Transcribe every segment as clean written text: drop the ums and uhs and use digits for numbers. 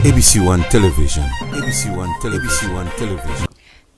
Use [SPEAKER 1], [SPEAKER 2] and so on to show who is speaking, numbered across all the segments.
[SPEAKER 1] ABC One Television. ABC One Television. ABC One Television.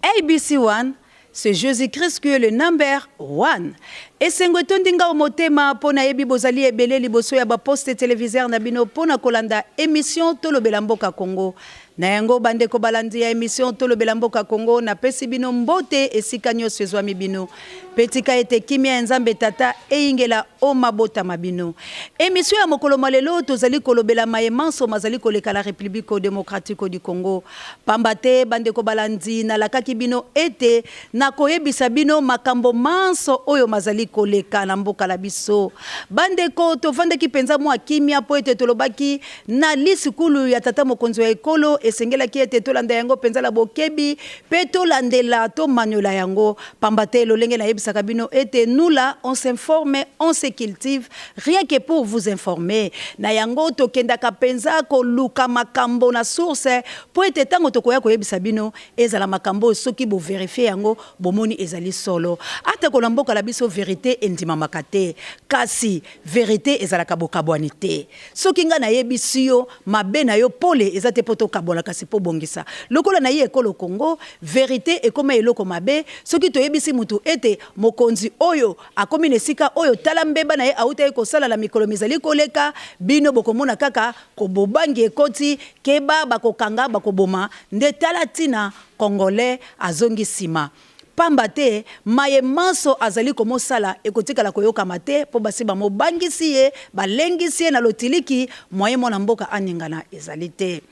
[SPEAKER 2] ABC One, c'est Jésus-Christ qui est le number one. Et c'est un motema pona yebi bozali ebele liboso ya ba poste téléviseur na bino pona kolanda émission Tolo Belamboka Congo. Na yango bande ko balandi ya émission Tolo Belamboka Congo na pesi bino mbote esika nyonso ezwami bino. Petika ete kimia nzambe tata eingela o mabota mabino. Émission ya mokolo malelo tozali kolobela maemanso mazali koleka la République démocratique du Congo. Pambate bande ko balandi na lakaki bino ete na koyebisa bino makambo manso oyo mazali koleka na mboka la biso. Bande ko tovandaki penza mwa kimia po ete tolobaki na lisikulu ya tata mokonzi ya ekolo esengela ki ete tolanda yango penza la bokebi pe tolandela to manyola yango pambate lolenge na yebisaka bino ete nous là on s'informe, on se cultive rien que pour vous informer. Na yango tokendaka penza ko luka makambo na source po ete tango tokoya ko yebisa bino ezala makambo soki bo vérifier yango bomoni ezali solo. Ata ko lamboka la biso vérité endima makate kasi vérité ezala kabokabwani te. Soki nga na yebisi yo mabe na yo pole ezate poto kabona kasi po bongisa. Lokola na ye ekolo Congo vérité ekoma eloko mabe soki to yebisi mutu ete mokonzi oyo akomi nesika oyo tala mbeba na ye auta eko sala la mikolo mizali koleka bino bokomona kaka ko bobangi ekoti keba bakokanga bakoboma nde tala tina congolais azongi sima. Pambate maye manso azali komo sala ekotikala koyoka mate po basiba mo bangisi ye balengisi ye na lotiliki moye mona mboka aningana ezalite.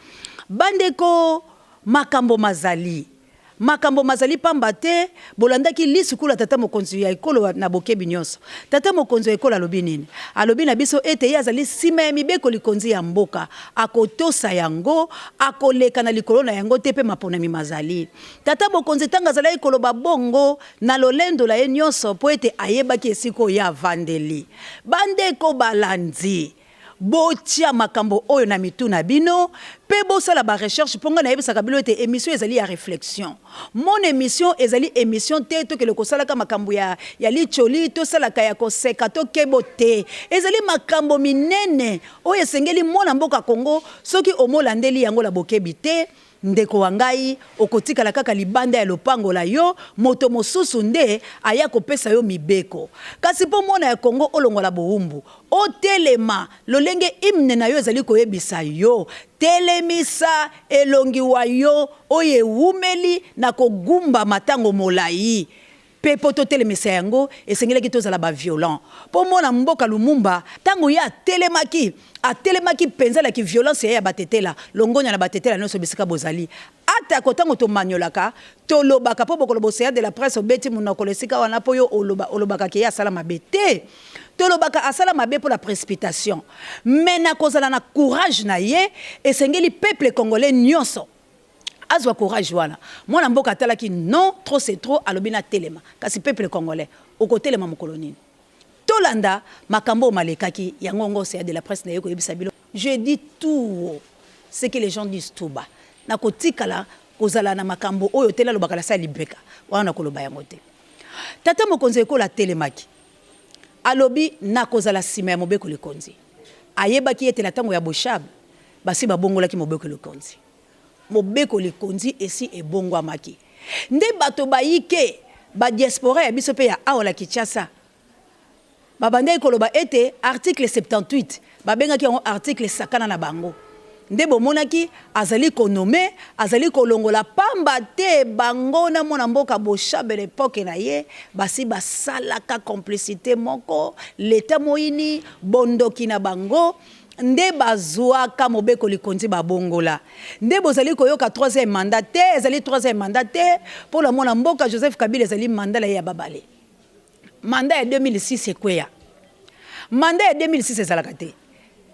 [SPEAKER 2] Bandeko makambo mazali pambate bolandaki lisukula tata mokonzi ya ekolo na bokebi nyonso. Tata mokonzi ya ekolo alobi nini? Alobi na biso ete ye azali sima ya mibeko likonzi ya mboka akotosa yango akoleka na likolo na yango te pe maponami mazali. Tata mokonzi tanga azala ekolo babongo na lolendo la ye nyonso po ete ayebaki esiko ya vandeli. Bandeko balandi botia makambo oyo na mitu na bino pe bosala ba recherche ponga na yebisaka bino ete émission ezali ya réflexion. Mon émission ezali émission te to ke le kosalaka makambo ya licholi to salaka ya koseka to kebote ezali makambo minene oyo esengeli mona mboka Congo soki omolandeli yango la bokebi te ndeko wangai okotikala kaka libanda ya lopango la yo moto mosusu nde aya kopesa yo mibeko kasi po mona ya Congo olongola boumbu o telema lolenge hymne na yo ezali koyebisa yo telemisa elongi wa yo oye wumeli na kogumba matango molai pe poto telemisa yango esengelaki tozala ba violent po mona mboka Lumumba tango ya telemaki penza la ki violence ya batetela longonya na batetela no so bisika bozali ata ko tango to manyolaka to lobaka po bokolo boseya de la presse obeti munakolo sika wana po yo olobaka ki ya sala mabete to lobaka asala mabe pour la précipitation mais na kozala na courage na ye esengeli peuple congolais nyonso azwa courage wana mwana mboka talaki non trop c'est trop alobina telema kasi peuple congolais oko telema mokolonini tolanda makambo malekaki yango c'est de la presse na yeko yebisa bilo. Je dis tout ce que les gens disent tout bas na kotikala kozala na makambo oyo tela lobaka la sa libeka wana koloba yango te. Tata mokonzi ekola telemaki alobi na kozala sima ya mobeko likonzi ayebaki ete na tango ya boshab basi babongolaki mobeko likonzi mobeko likonzi esi ebongwa maki nde bato bayike ba diaspora ya biso pe ya aola Kinshasa babande koloba ete article 78 babengaki yango article sakana na bango nde bomonaki azali konome azali kolongola pamba te bango na mona mboka boshabe l'époque na ye basi basalaka complicité moko leta moyini bondoki na bango nde bazwaka mobeko likonzi babongola nde bozali koyoka 3e mandat te ezali 3e mandat te pour la mona mboka Joseph Kabila ezali mandat la ya babale mandat ya 2006 ekweya mandat ya 2006 ezalaka te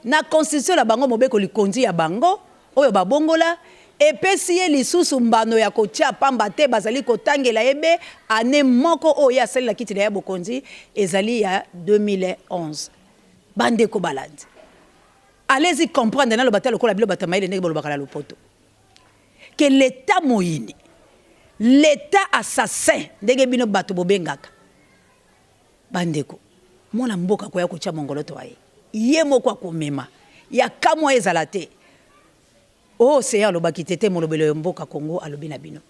[SPEAKER 2] na constitution la bango mobeko likonzi ya bango oyo babongola epesi ye lisusu mbano ya kotia pamba te bazali kotangela ebe ane moko oyo asalila kiti na ya bokonzi ezali ya 2011 bandeko balandi. Allez-y comprendre dans le bataille lokola bilo batamaile ndenge bolobaka la lopoto que l'état moyini l'état assassin ndenge bino bato bobengaka bandeko mona mboka koya kotia mongoloto waye ye moko akomema ya kamwa ezala te oh c'est alobaki tete molobelo mboka Congo alobi na bino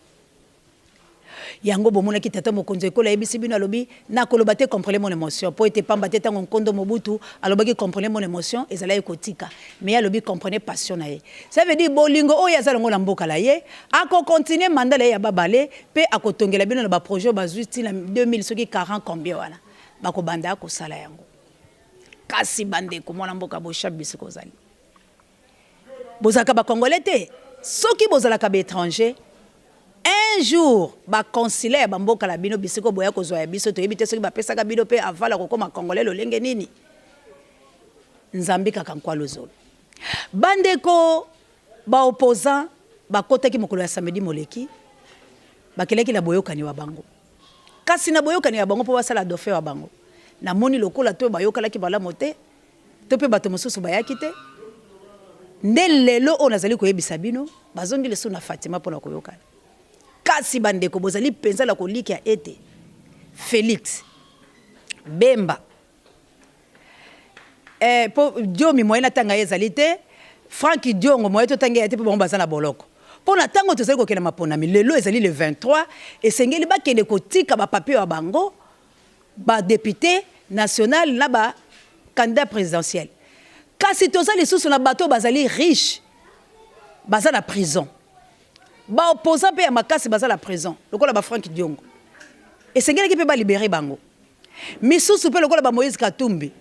[SPEAKER 2] yango bomona ki tata mokonzi ekola yebisi bino alobi na koloba te comprenez mon émotion po ete pamba tete ngon kondo mobutu alobaki comprenez mon émotion ezala ekotika mais alobi comprenez passion na ye ça veut dire bolingo oyo azala ngona mboka la ye ako continuer mandala ya babale pe akotongela bino na ba projet bazuti na 2000 soki 40 combien wana bako banda ko sala yango kasi bande ko mona mboka bo shabisi ko zali bozaka ba congolais te soki bozala ka ba étranger un jour ba consulaire ba mboka la bino bisiko boya ko zoya biso to yebite soki ba pesa ka bino pe avala ko koma congolais lo lenge nini nzambi kaka kwa lozolo bandeko ba opposant ba kotaki mokolo ya samedi moleki ba keleki la boyokani wa bango kasi na boyokani ya bango po basala dauphin wa bango na moni lokola to bayokala ki bala mote to pe bato mosusu bayaki te nde lelo on azali ko yebisa bino bazongi leso na Fatima pona koyokana kasi bandeko bozali penza la koliki ya ete Félix Bemba po Diomi moyena tanga ezali te Frank Diongo moyeto tanga ya te po bomba na boloko pona tango tozali ko kena maponami lelo ezali le 23 esengeli ba kende kotika ba papier wa bango ba député national na ba candidat présidentiel kasi tozali sous na bateau bazali riche baza na prison ba opposant pe ya makasi baza la prison lokola ba Frank Diongo esengeli ki pe ba libérer bango misusu pe lokola ba Moïse Katumbi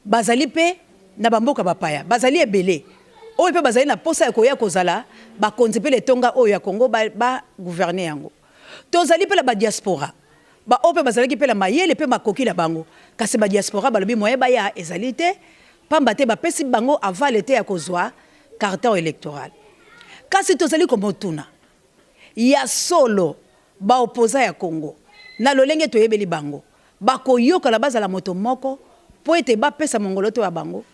[SPEAKER 2] bazali pe na bamboka bapaya bazali ebele oyo pe bazali na posa ya koya kozala ba konzi pe le tonga oyo ya Congo ba gouverner yango tozali pe la ba diaspora ba ope bazali ki pe la mayele pe makoki la bango kasi ba diaspora balobi moye ba ya ezali te pamba te ba pesi bango avale te ya kozwa carton électoral kasi tozali komotuna ya solo ba opposa ya Congo na lolenge toyebeli bango bakoyoka la bazala moto moko po ete ba pesa mongolo to ya bango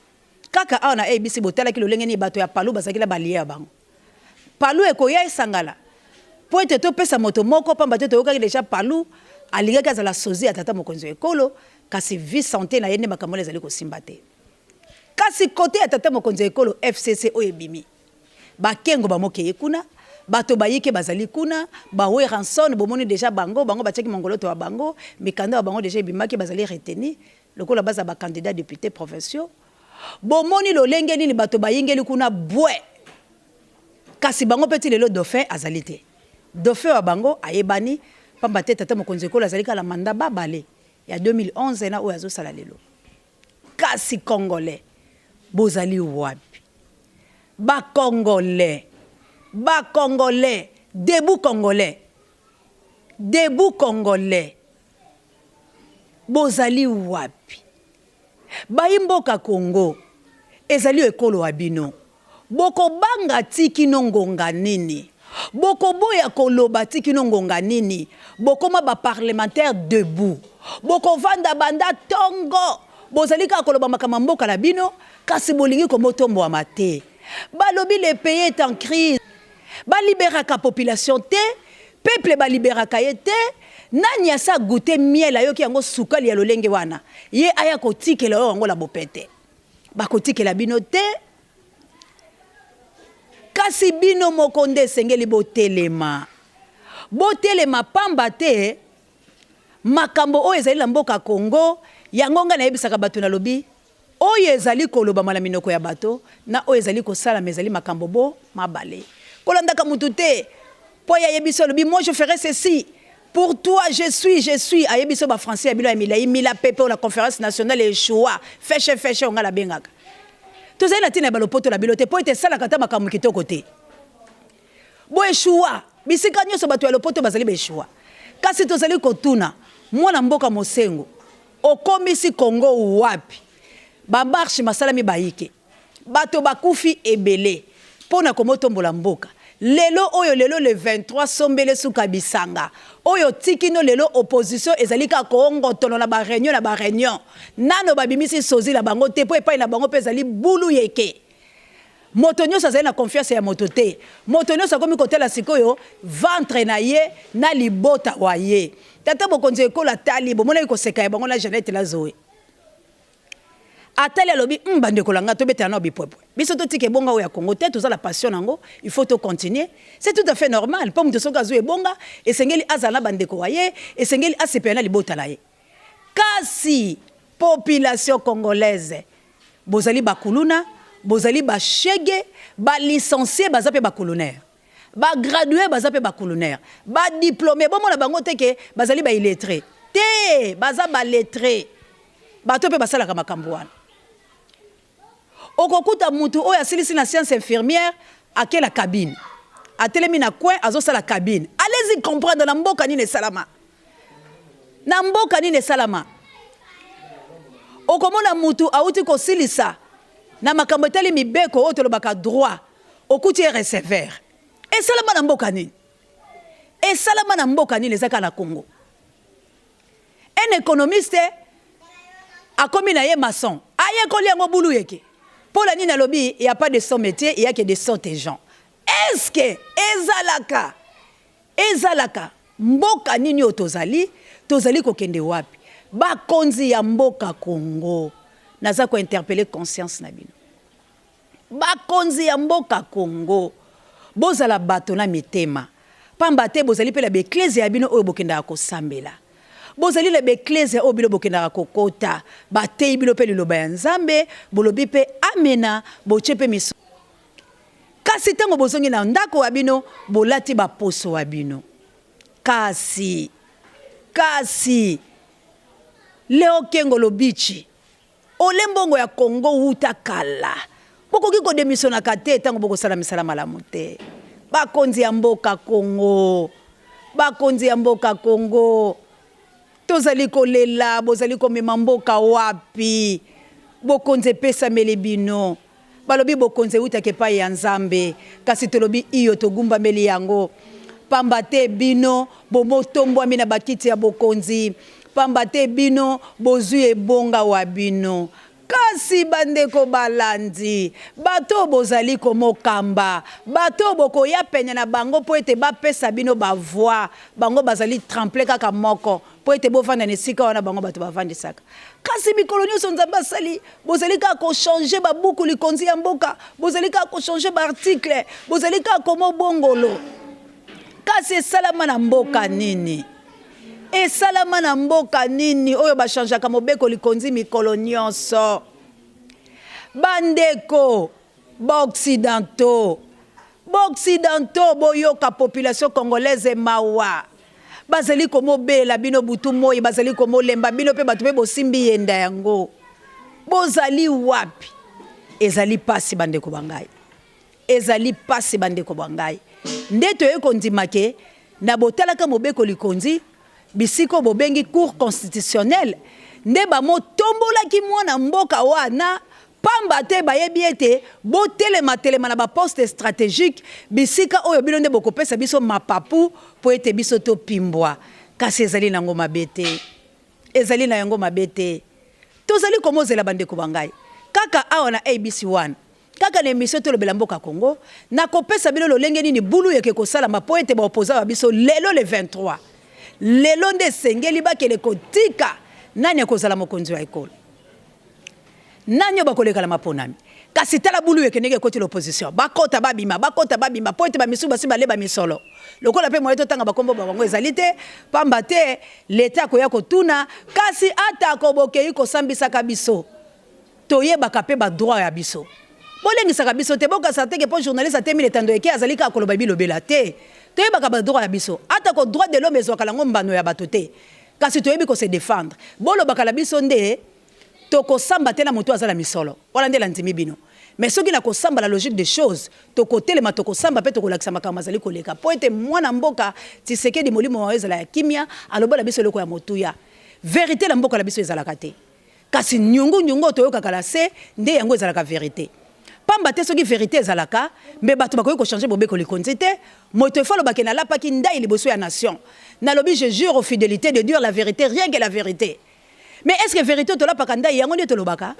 [SPEAKER 2] kaka awa na ABC botala ki lolenge ni bato ya palu bazaki la balie ya bango palu ekoya esangala po ete to pesa moto moko pamba te toyoka ki deja palu aligaki azala sozi atata mokonzi ekolo kasi vie santé na yene makamole ezali kosimba te kasi kote atata mokonzi ekolo FCC oyebimi bakengo bamoke kuna bato bayike bazali kuna bawe ranson bomoni déjà bango batiaki mongolo to bango mikanda bango déjà bimaki bazali reteni lokola baza ba candidat député provinciaux bomoni lolenge nini bato bayingeli kuna bwe kasi bango peti lelo dauphin azali te dauphin wa bango ayebani pamba te tata mokonzi ekolo azali kala manda babale ya 2011 na oyo azosala lelo kasi congolais bozali wapi ba congolais debout congolais bozali wapi bayimboka Congo ezali ekolo wabino boko banga tiki nongonga nini boko boya koloba tiki nongonga nini boko ma ba parlementaire debout boko vanda banda tongo bozali ka koloba makama mboka la bino kasi bolingi ko motombo wa mate balobi le pays est en crise ba libéraka population te peuple ba libéraka yete nani asa goûter miel ayoki yango sukali ya lolenge wana ye aya kotikela yango la bopete ba kotikela bino te kasi bino mokonde sengeli botelema pamba te makambo oyo ezali na mboka Congo yango nga na yebisaka bato na lobi oyo ezali koloba mala minoko ya bato na oyo ezali kosala ezali makambo bo mabale kolandaka mutu te po ya yebiso lobi moi je ferai ceci pour toi je suis ayebiso ba français abilo ya mila pepe la conférence nationale échoua feche on la bengaka tozali na tina balopoto la bilote po ete sala kata makambo kitoko te bo échoua bisika nyonso bato ya lopoto bazali ba échoua kasi tozali kotuna mwana mboka mosengo okomisi Congo wapi ba marche masalami bayike bato bakufi ebele pona komotombola mboka lelo oyo lelo le 23 sombele suka bisanga oyo tikino lelo opposition ezalika kongo tono na ba réunion nano babimisi sozi la bango te po epai na bango pe ezali bulu yeke moto nyonso azali na confiance ya moto te moto nyonso akomi kotela sikoyo ventre na ye na libota wa ye tata bokonzi ekola tali bomona ikoseka ya bango na Jeannette la Zoé atali alobi bande kolanga to beta na bipwepwe biso to tike bonga o ya Congo te to za la passion nango il faut to continuer c'est tout à fait normal pas muto soka zo bonga esengeli azala bande ko waye esengeli asepena libota la ye kasi population congolaise bozali bakuluna bozali ba shege ba licencié bazape ba colonaire ba gradué bazape ba colonaire ba diplômé bon mona bango te ke bazali ba illettré te baza ba lettré bato pe basala ka makambo wana okokuta mutu oya silisi na science infirmière à la cabine a telemi na coin azo sala cabine allez-y comprendre na mboka ni ne salama na mboka ni ne salama okomona mutu auti ko silisa na makambo teli mibeko o tolobaka droit okuti receveur et salama na mboka ni et salama na mboka ni lezaka na Congo un économiste a commis na ye maçon aye ko liango bulu yeke pour la nina lobby il y a pas de son métier il y a que de son gens est-ce que ezalaka mboka nini otozali ko kende wapi ba konzi ya mboka Congo naza ko interpeller conscience na bino ba konzi ya mboka Congo bozala bato na mitema pamba te bozali pe la bekleze ya bino oyo bokenda ko sambela bozali la bekleze oyo bino bokenda ko kota batei bino pe liloba ya Nzambe bolobi pe amena bochepe miso kasi tango bozongi na ndako wa bino bolati ba poso wa bino kasi Leo Kengo Lobichi olembongo ya Congo uta kala boko kiko demisona kate tango boko sala misala malamu te bakonzi ya mboka Congo tozali kolela bozali komema mboka wapi bokonze pesa melebino balobi bokonze uta kepa ya Nzambe kasi tolobi iyo togumba meli yango pambate bino bomotombwa mina bakiti ya bokonzi pambate bino bozui ebonga wa bino kasi bandeko balandi bato bozali komokamba bato boko ya penya na bango po ete bapesa bino ba voix bango bazali tremple kaka moko po ete bofanda nesika wana bango bato bavandisaka kasi mikolo nyonso Nzambe asali bozali kaka ko changer ba buku likonzi ya mboka bozali kaka ko changer ba article bozali kaka komo bongolo kasi salama na mboka nini et salama na mboka nini oyo ba changeaka mobeko likonzi mikolo nyonso bandeko occidentaux boyoka population congolaise mawa bazali komo bela bino butu moyi bazali komo lemba bino pe batu pe bosimbi yenda yango bozali wapi ezali pasi bandeko bangai ndeto yeko ndimake na botalaka mobeko likonzi bisiko bobengi cour constitutionnel nde bamo tombolaki mwana mboka wana pamba te bayebi ete botelema na ba poste stratégique bisika oyo bino nde bokopesa biso mapapu po ete biso to pimbwa kasi ezali nango mabete tozali komozela bandeko bangai kaka awa na ABC1 kaka na émission tolobela mboka Congo na kopesa bino lolenge nini bulu yeke kosala po ete ba opposant biso lelo le 23 lelo nde sengeli bakele kotika nani akozala mokonzi wa ekolo nani bakoleka la maponami kasi tala bulu yeke koti l'opposition bakota babima po ete bamisu basi baleba misolo lokola pe moyeto tanga bakombo bango ezali te pamba te leta koya kotuna kasi ata kobokei kosambisaka biso toyebaka pe ba droit ya biso bolengisaka biso te bokasa te ke po journaliste atemi letando eke azali kaka koloba bilobela te toyebaka ba droit ya biso ata ko droit de l'homme ezwaka lango mbano ya bato te kasi toyebi ko se défendre bolobaka la biso nde tokosamba te na moto azala misolo wala nde landimi bino mais soki na kosamba la logique des choses tokotelema tokosamba pe tokolakisa makambo azali koleka po ete mwana mboka Tshisekedi molimo wa ezala ya kimia alobola biso eloko ya motuya vérité la mboka la biso ezalaka te kasi nyungu toyokaka la se nde yango ezalaka vérité pamba te soki vérité ezalaka mbe bato bakoki kochanger bobeko likonzi te moto efalo bakena lapaki ndai liboso ya nation nalobi je jure aux fidélités de dire la vérité rien que la vérité mais est-ce que vérité tolapaka ndai yango nde tolobaka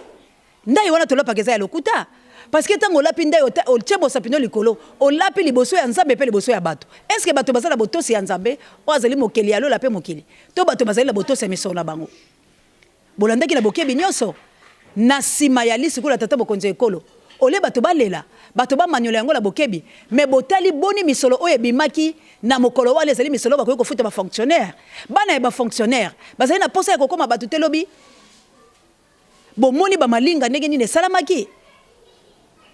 [SPEAKER 2] ndai wana tolapaka eza ya lokuta parce que tango olapi ndai otie bosapino likolo olapi liboso ya Nzambe pe liboso ya bato est-ce que bato bazala botosi ya Nzambe o azali mokeli ya lola pe mokili to bato bazali la botosi ya misolo na bango bolandaki na bokebi nyonso na sima ya lisikola tata bokonzi ekolo ole bato balela bato ba manyola yango la bokebi mais botali boni misolo oye bimaki na mokolo wale ezali misolo bakoki kofuta ba fonctionnaire bana ya ba fonctionnaire bazali na posa ya kokoma bato telobi bomoni ba malinga ndenge nini esalamaki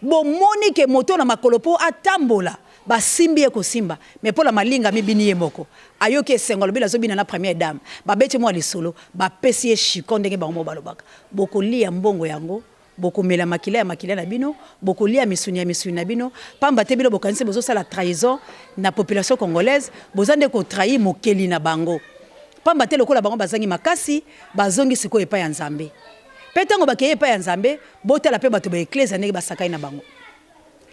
[SPEAKER 2] bomoni ke moto na makolo po atambola basimbi ekosimba mais pour la malinga mibini ye moko ayoki esengo lobi lazobina na première dame babeti mwa lisolo bapesi ye shiko ndenge bango balobaka bokolia mbongo yango bokomela makila na bino bokolia misuni na bino pamba te bino bokanisi bozosala trahison na population congolaise bozande ko trahir mokeli na bango pamba te lokola bango bazangi makasi bazongi siko epa ya nzambe petango bakeye epa ya nzambe botala pe bato ba eklezia ndenge basakai na bango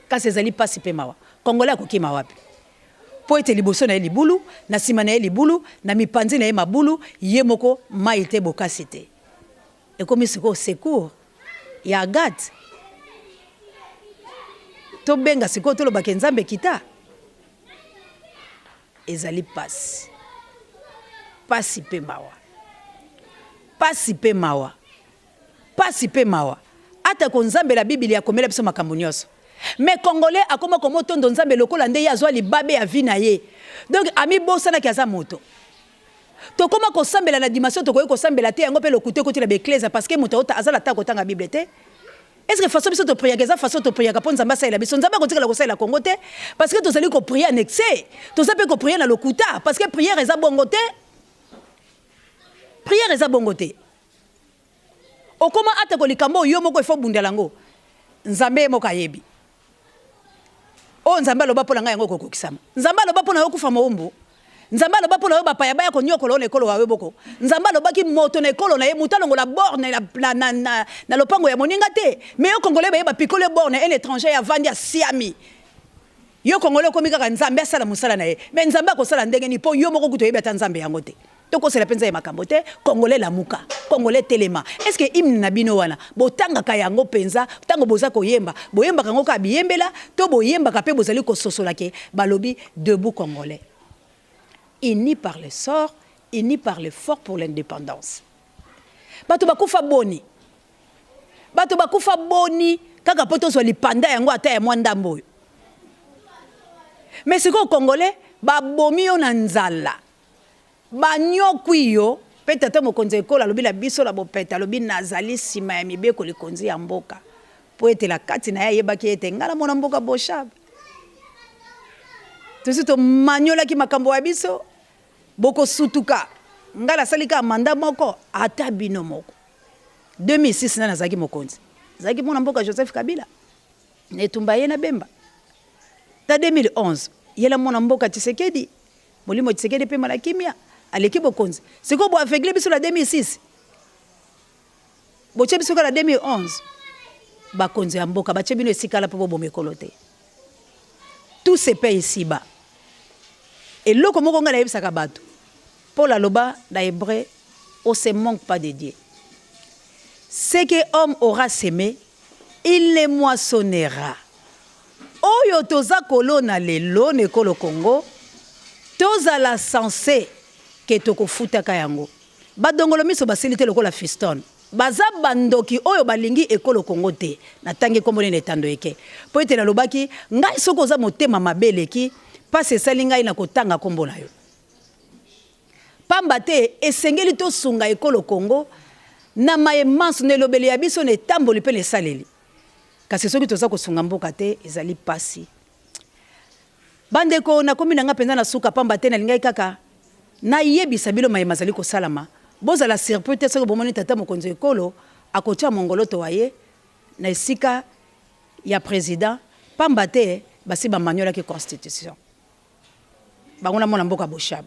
[SPEAKER 2] kasi ezali pasi pe mawa Congolais akokima wapi po ete liboso na ye libulu na sima na ye libulu na mipanzi na ye mabulu ye moko mai te bokasi te ekomi sikoyo secours ya Agathe tobenga sikoyo tolobaka nzambe kita ezali pasi pe mawa ata ko nzambe la Biblia akomela biso makambo nyonso mais Congolais akoma komo tondo nzambe lokola nde ya zwa libabe ya vie na ye donc ami bosana ki aza moto tokoma kosambela na dimension tokoki kosambela te yango pe lokute koti la bekleza parce que moto azala ta kotanga Bible te est-ce que façon biso to prier eza façon to prier ka pon nzamba sa la biso nzamba kotika la kosala la Congo te parce que tozali ko prier en excès tozape ko prier na lokuta parce que prière eza bongo te okoma ata ko likambo yo moko ifo bundelango nzambe moko ayebi o nzambe aloba pona ngai yango kokokisama nzambe aloba pona yo kufa moumbu nzambe aloba pona yo bapaya baya ko nyokolo na ekolo wawe boko nzambe alobaki moto na ekolo na ye mutalongo la borne na lopango ya moninga te mais yo congolais baye bapikole borne un étranger ya vandi ya siami yo congolais komi kaka nzambe asala musala na ye mais nzambe akosala ndenge ni po yo moko kuto yebi ata nzambe yango te tokosela penza ya makambo te congolais lamuka congolais telema est-ce que hymne na bino wana botanga ka yango penza tango boza koyemba boyemba kango ka biyembela to boyemba ka pe bozali ko sosola ke balobi debout congolais unis par le sort unis par l'effort pour l'indépendance bato bakufa boni kaka poto so lipanda yango ata ya mwandambo mais siko congolais babomi yo na nzala banyokwi yo pe tata mokonzi ekola alobi la biso la bopeta alobi nazali sima ya mibeko likonzi ya mboka po ete la kati na ye ayebaki ete ngala mona mboka boshab tosi tomanyolaki makambo ya biso bokosutuka ngala asalika manda moko ata bino moko 2006 na nazalaki mokonzi azalaki mona mboka Joseph Kabila netumba ye na Bemba ta 2011 yela mona mboka Tshisekedi molimo Tshisekedi pe malakimia aleki bokonzi siko bo aveugle biso la 2006 boche biso la 2011 bakonzi ya mboka bache bino esikala po bomekolo te tout se paye ici-bas et loko moko ngala yebisaka bato Paul aloba na hébreu on se manque pas de Dieu ce que homme aura semé il le moissonnera oyo toza kolona lelo nekolo Congo tozala censé ke tokofutaka yango badongolo miso basilite lokola fiston baza bandoki oyo balingi ekolo Congo te natangi kombo ne tando eke po ete nalobaki ngai soko za motema mabeleki pase sali ngai na kotanga kombo na yo pamba te esengeli to sunga ekolo Congo na mayemansu ne lobeli ya biso ne tamboli pe le saleli kasi soki toza kosunga mboka te ezali pasi bandeko na komi nanga penza na suka pamba te na lingai kaka na yebisa bilo mayema zali ko salama boza la surprise soki bomoni tata mokonzi ekolo akotia mongoloto waye na esika ya président pamba te basi ba manyola ki constitution bangona mona mboka boshab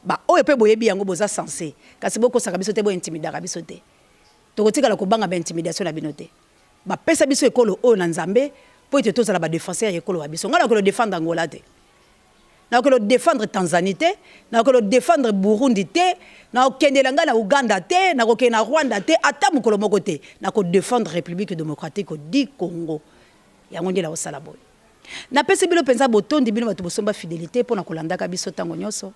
[SPEAKER 2] ba oyo pe boyebi yango boza censé kasi boko saka biso te bo intimidaka biso te tokotika la kobanga ba intimidation na bino te ba pesa biso ekolo oyo na nzambe po ete tozala ba défenseur ekolo wa biso ngala ko le défendre Angola te na ko le défendre Tanzanie te na ko le défendre Burundi te na ko kendela ngala Uganda te na ko kena Rwanda te ata mukolo moko te na ko défendre République démocratique du Congo yango ndela osala boy na pesa bilo penza botondi bino bato bosomba fidélité pona kolandaka biso tango nyonso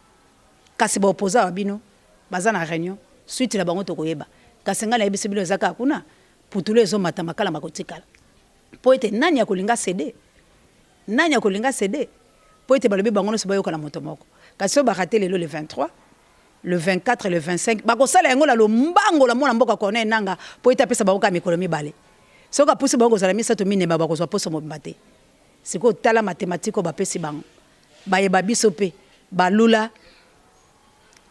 [SPEAKER 2] kasi ba opposant wa bino baza na réunion suite la bango to koyeba kasi ngala yebisa bino ezaka kuna pour tous les hommes matamakala makotikala po ete nani ya kolinga cédé po ete balobi bango nyonso bayoka na moto moko kasi so bakate lelo le 23 le 24 et le 25 bakosala yango na lombango la mona mboka kona enanga po ete apesa bango ka mikolo mibale soka pusi bango kozala misato mineba bakozwa poso mobimba te sikoyo tala mathématique oyo bapesi bango bayeba biso mpe balula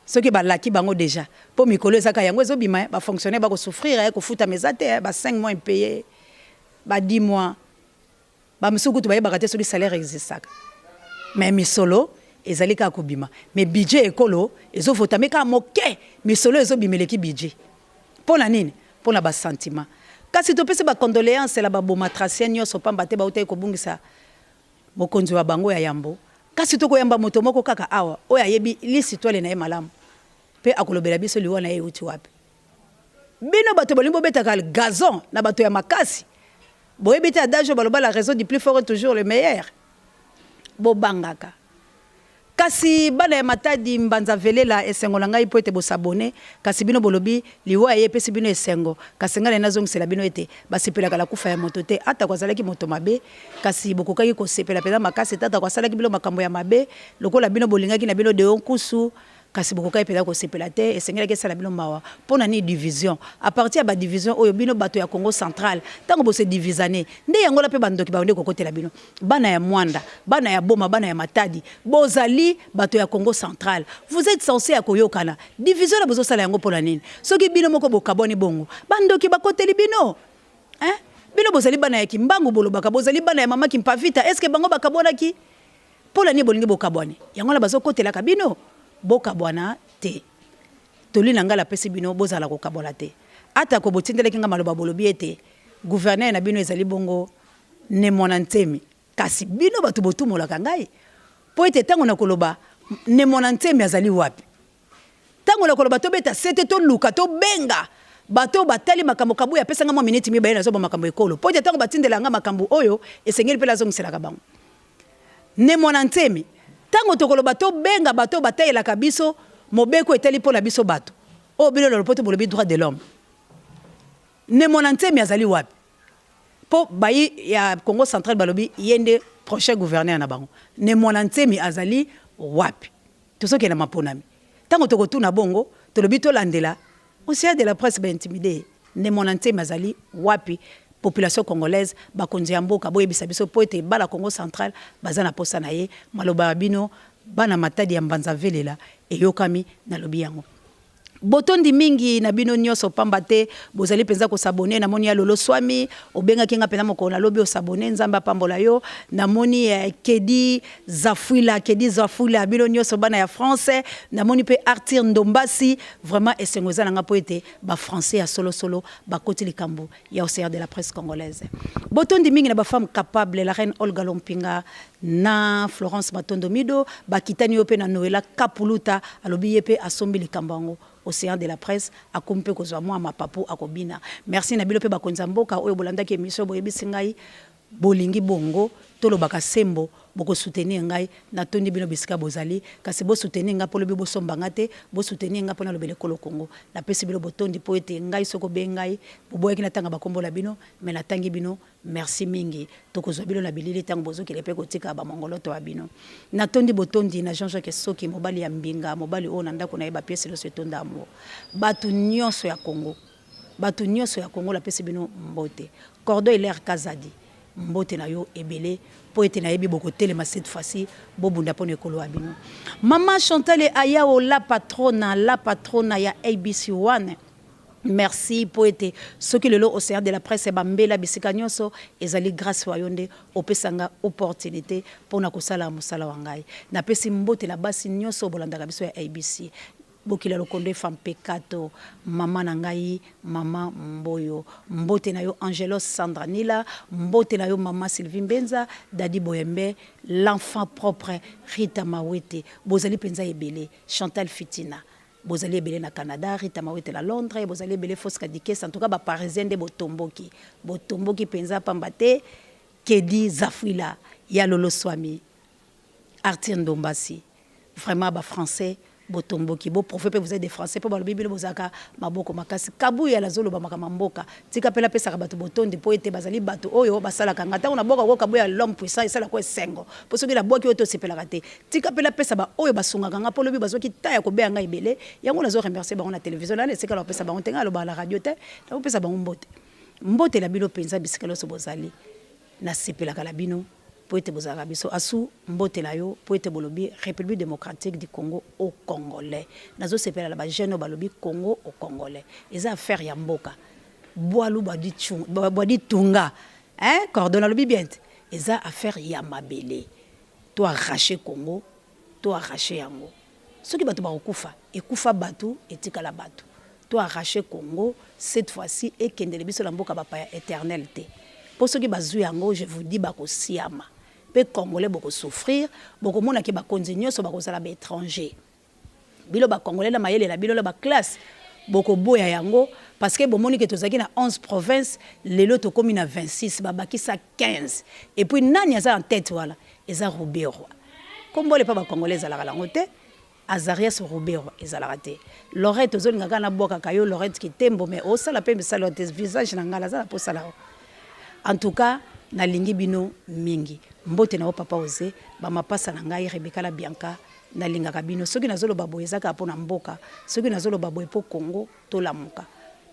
[SPEAKER 2] soki balaki bango déjà po mikolo ezaka yango ezobima bafonctionnaire bakosouffrir kofuta meza te ba 5 mois impayé ba 10 mois bamisuku to bayebaka te soki salaire existaka mais misolo ezali kaka kobima mais budget ekolo ezofotame kaka moke misolo ezobimeleki budget mpona nini mpona basentiment kasi topesi bacondoléance la babomatracien nyonso pamba te bautaki kobungisa mokonzi wa bango ya yambo kasi tokoyamba moto moko kaka awa oyo ayebi lisitwale na ye malamu mpe akolobela biso liwa na ye euti wapi bino bato bolingi bobetaka gazon na bato ya makasi boyebi te adage baloba la raison du plus fort est toujours le meilleur bobangaka kasi bana ya matadi mbanza velela esengo na ngai po ete bosabone kasi bino bolobi liwa ye pesi bino esengo kasi ngai nazongisela bino ete basepelaka la kufa ya moto te ata kwazalaki moto mabe kasi bokokaki kosepela peza makasi tata kwasalaki bilo makambo ya mabe lokola bino bolingaki na bino de onkusu kasi bokokaki peza kosepela te esengelaki esala bino mawa mpona ni division à partir ya badivision oyo bino bato ya Congo central ntango bose divisane nde yango la mpe bandoki baonde kokotela bino bana ya mwanda bana ya boma bana ya matadi bozali bato ya Congo central vous êtes censé ya koyokana division na bozosala yango mpona nini soki bino moko bokabwani bongo bandoki bakoteli bino bino bozali bana ya kimbangu bolobaka bozali bana ya mama kimpavita est ce que bango bakabwanaki mpona nini bolingi bokabwani yango la bazokotelaka bino bokabwana te toli na ngala pesi bino bozala kokabona te ata ko botindeleki nga maloba bolobi ete gouverneur na bino ezali bongo ne mwana ntemi kasi bino batu botumolaka ngai po ete tango na koloba ne mwana ntemi azali wapi tango na koloba to beta sete to luka to benga bato batali makambo kabu ya pesa nga mo minute mi bayena zo makambo ekolo po ete tango batindela nga makambo oyo esengeli pela zongiselaka bango ne mwana ntemi tango tokoloba to benga bato batayelaka biso mobeko eteli mpo na biso bato oyo bino lolopoto bolobi droit de l'homme ne mona ntemi azali wapi po bayi ya Congo central balobi yende prochain gouverneur na bango ne mona ntemi azali wapi tosoki na maponami tango tokotuna bongo tolobi tolandela aussi de la presse intimidé ne mona ntemi azali wapi population congolaise bakonzi ya mboka boyebisa biso po ete bala Congo central baza na posa na ye maloba bino bana matadi ya mbanza velela eyokami na lobi yango botondi mingi na bino nyonso pamba te bozali penza ko s'abonner na moni ya lolo swami obenga kinga pena moko na lobi o s'abonner nzamba pambola yo na moni Kedi Zafuila bino nyonso bana ya français na moni pe Arthur Ndombasi vraiment esengoza na nga po ete ba français ya solo ba koti likambo ya océan de la presse congolaise botondi mingi na ba femme capable la reine Olga Lompinga na Florence Matondomido bakitani yo pe na Noela Kapuluta alobi yepe asombi likambo océan de la presse akompe kozwa mwa mapapu akobina merci na bilo pe bakonza mboka oyo bolandaki émission boyebisi ngai bolingi bongo tolobaka sembo boko soutenir ngai na tondi bino bisika bozali kasi bo soutenir nga polo bibo sombanga te bo soutenir nga pona lobele kolo Congo na pesi bilo botondi po ete ngai soko be ngai boboyaki na tanga bakombola bino mais na tangi bino merci mingi tokozwa bilo na bilili tango bozoki lepe kotika ba mongoloto wa bino na tondi botondi na Jean-Jacques Soki mobali ya mbinga mobali o na ndako na ye ba pièce le setonda mo batu nyonso ya Congo la pesi bino mbote Cordo Hilaire Kazadi mbote na yo ebele po ete na yebi boko telema cette fois-ci bobunda pone ekolo abino Maman Chantal Ayao la patrona ya ABC1 merci po ete soki lelo océan de la presse bambela bisika nyonso ezali grâce wa yonde opesanga opportunité pona kosala musala wangai na pesi mbote la basi nyonso bolandaka biso ya ABC bokila lokondo femme pekato mama nangai mama mboyo mbote na yo Angelo Sandranila mbote na yo mama Sylvie Mbenza Dadi Boyembe l'enfant propre Rita Mawete bozali penza ebele Chantal Fitina bozali ebele na Canada Rita Mawete la Londres bozali ebele Fosca Dikes en tout cas ba parisien de botomboki penza pambate Kedi Zafuila ya Lolo Swami Arthur Ndombasi vraiment ba français botomboki bo profet pe vous êtes des français po balobi bilo bozaka maboko makasi kabuya la zolo ba makamboka tika pela pesa ka bato botonde po ete bazali bato oyo basala kanga ta ona boka ko kabuya l'homme puissant et sala ko sengo po soki la boki oto sepela kate tika pela pesa ba oyo basunga kanga po lobi bazoki taya ko beanga ibele yango na zo remercier ba on la télévision là c'est que la pesa ba on tenga lo ba la radio te la pesa ba mbote la bilo penza bisikalo so bozali na sepela kala bino po ete bozala biso asu mbote la yo po ete bolobi République démocratique du Congo au Congolais nazo sepela la ba jeune balobi Congo au Congolais eza affaire ya mboka boalu badi tunga hein cordon lobi bien eza affaire ya mabele to arracher Congo to arracher yango soki bato ba okufa ekufa batu etikala batu to arracher Congo cette fois-ci et kendele biso la mboka ba pa éternalité pour ceux qui bazou yango je vous dis bako siama pe congolais beaucoup souffrir beaucoup mona ki ba continuer so bako sala ba étranger bilo ba congolais la mayele la bilo la ba classe beaucoup boya yango parce que bomoni que tozaki na 11 provinces lelo to komi na 26 ba bakisa 15 et puis nani aza en tête wala eza Roubero kombole pa ba congolais ala la ngote Azarias Roubero ezala raté Lorette ozolinga kana boka kayo Lorette ki tembo mais o sala pe misalo tes visage na ngala za po sala en tout cas na lingi bino mingi mbote na papa oze ba mapasa na ngai Rebecca la Bianca na linga kabino soki nazolo babo ezaka pona mboka soki nazolo babo epo Congo to lamuka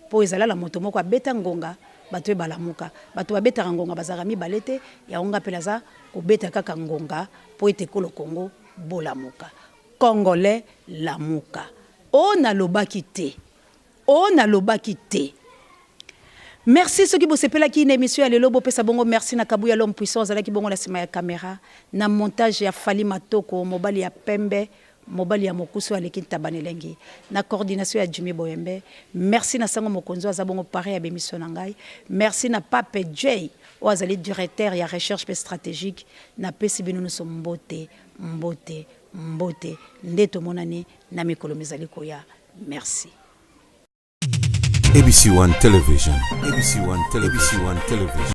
[SPEAKER 2] po ezala la moto moko abeta ngonga bato balamuka bato babeta ngonga bazaka mibalete ya onga pelaza ko beta kaka ngonga po ete kolo Congo bolamuka Congolais lamuka on a lobaki te. Merci ceux qui vous sepela qui une émission à l'élo pesa bongo merci na kabuya l'homme puissant zala ki bongo la sima ya caméra na montage ya Fali Matoko mobali ya Pembe mobali ya Mokusu aleki tabanelengi na coordination ya Jimmy Boyembe merci na sango mokonzo za bongo pare ya émission ngai merci na Pape J o azali directeur ya recherche stratégique na pesi bino nous sommes mbote ndeto monani na mikolo mizali koya merci.
[SPEAKER 1] ABC1 Television. ABC1 Television.